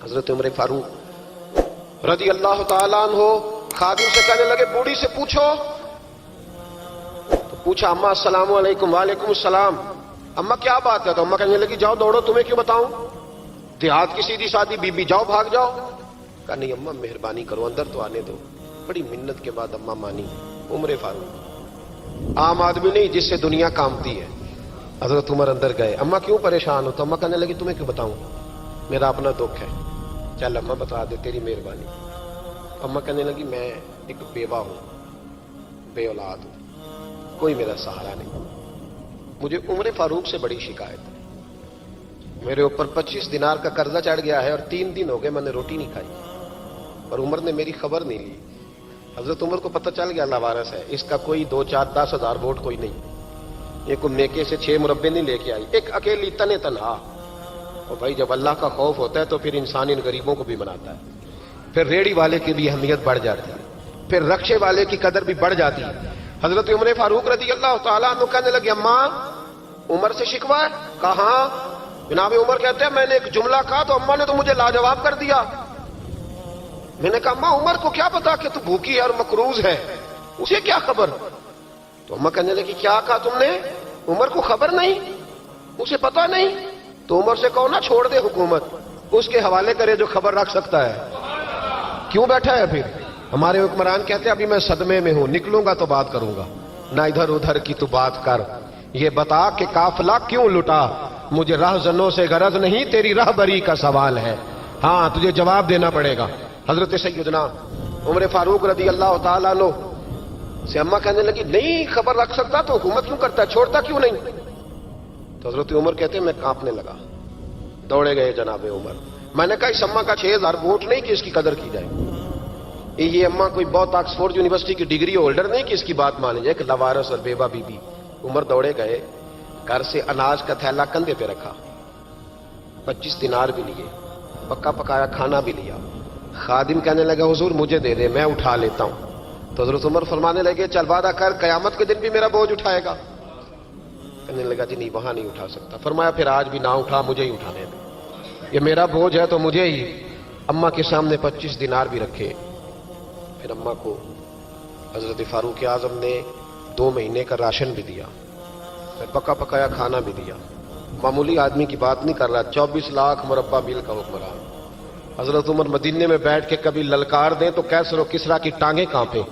حضرت عمر فاروق رضی اللہ تعالیٰ عنہ خادم سے کہنے لگے بوڑھی سے پوچھو. تو پوچھا اما السلام علیکم. وعلیکم السلام. اما کیا بات ہے؟ تو اما کہنے لگی جاؤ دوڑو, تمہیں کیوں بتاؤں, دیہات کی سیدھی سادی بی بی, جاؤ بھاگ جاؤ. کہا نہیں اما مہربانی کرو اندر تو آنے دو. بڑی منت کے بعد اما مانی. عمر فاروق عام آدمی نہیں جس سے دنیا کامتی ہے. حضرت عمر اندر گئے. اما کیوں پریشان ہو؟ تو اما کہنے لگی تمہیں کیوں بتاؤں, میرا اپنا دکھ ہے. چل اما بتا دے, تیری مہربانی. اما کہنے لگی میں ایک بیوہ ہوں, بے اولاد ہوں, کوئی میرا سہارا نہیں. مجھے عمر فاروق سے بڑی شکایت ہے. میرے اوپر 25 دینار کا قرضہ چڑھ گیا ہے اور 3 دن ہو گئے میں نے روٹی نہیں کھائی, اور عمر نے میری خبر نہیں لی. حضرت عمر کو پتہ چل گیا لاوارث ہے, اس کا کوئی 2 4 10 ہزار ووٹ کوئی نہیں. یہ کوئی میکے سے 6 مربے نہیں لے کے آئی, ایک اکیلی تنے تنہا. اور بھائی جب اللہ کا خوف ہوتا ہے تو پھر انسان ان غریبوں کو بھی مناتا ہے. پھر ریڑھی والے کی بھی اہمیت بڑھ جاتی ہے, پھر رکشے والے کی قدر بھی بڑھ جاتی ہے. حضرت عمر فاروق رضی اللہ تعالیٰ عنہ کہنے لگے اما عمر سے شکوہ ہے؟ کہاں؟ جناب عمر کہتے ہیں میں نے ایک جملہ کہا تو اما نے تو مجھے لاجواب کر دیا. میں نے کہا اما عمر کو کیا پتا کہ تو بھوکی ہے اور مقروض ہے, اسے کیا خبر؟ تو اما کہنے لگی کیا کہا تم نے؟ عمر کو خبر نہیں, اسے پتا نہیں؟ تو عمر سے کہو نا چھوڑ دے حکومت, اس کے حوالے کرے جو خبر رکھ سکتا ہے. کیوں بیٹھا ہے پھر؟ ہمارے حکمران کہتے ہیں ابھی میں صدمے میں ہوں, نکلوں گا تو بات کروں گا, نہ ادھر ادھر کی تو بات کر. یہ بتا کہ قافلہ کیوں لٹا, مجھے راہزنوں سے غرض نہیں, تیری راہبری کا سوال ہے. ہاں تجھے جواب دینا پڑے گا. حضرت سیدنا عمر فاروق رضی اللہ تعالیٰ عنہ سے اما کہنے لگی نہیں خبر رکھ سکتا تو حکومت کیوں کرتا ہے, چھوڑتا کیوں نہیں؟ تو حضرت عمر کہتے ہیں میں کانپنے لگا. دوڑے گئے جناب عمر. میں نے کہا اس اما کا 6000 ووٹ نہیں کہ اس کی قدر کی جائے. یہ اما کوئی بہت آکسفورڈ یونیورسٹی کی ڈگری ہولڈر نہیں کہ اس کی بات مانی جائے, کہ لاوارث اور بیوہ بی بی. عمر دوڑے گئے, گھر سے اناج کا تھیلا کندھے پہ رکھا, 25 دینار بھی لیے, پکا پکایا کھانا بھی لیا. خادم کہنے لگا حضور مجھے دے دے میں اٹھا لیتا ہوں. تو حضرت عمر فرمانے لگے چل وعدہ کر قیامت کے دن بھی میرا بوجھ اٹھائے گا. کہنے لگا جی نہیں وہاں نہیں اٹھا سکتا. فرمایا پھر آج بھی نہ اٹھا, مجھے ہی اٹھانے دے, یہ میرا بوجھ ہے تو مجھے ہی. اما کے سامنے 25 دینار بھی رکھے. پھر اما کو حضرت فاروق اعظم نے 2 مہینے کا راشن بھی دیا, پھر پکا پکایا کھانا بھی دیا. معمولی آدمی کی بات نہیں کر رہا, 24 لاکھ مربع میل کا حکمران. حضرت عمر مدینے میں بیٹھ کے کبھی للکار دیں تو کیسر و کسرا کی ٹانگیں کانپیں.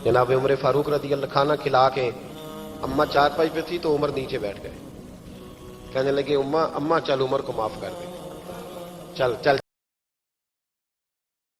جناب عمر فاروق رضی اللہ کھانا کھلا کے اما چارپائی پہ تھی تو عمر نیچے بیٹھ گئے. کہنے لگے اما چل عمر کو معاف کر دے, چل چل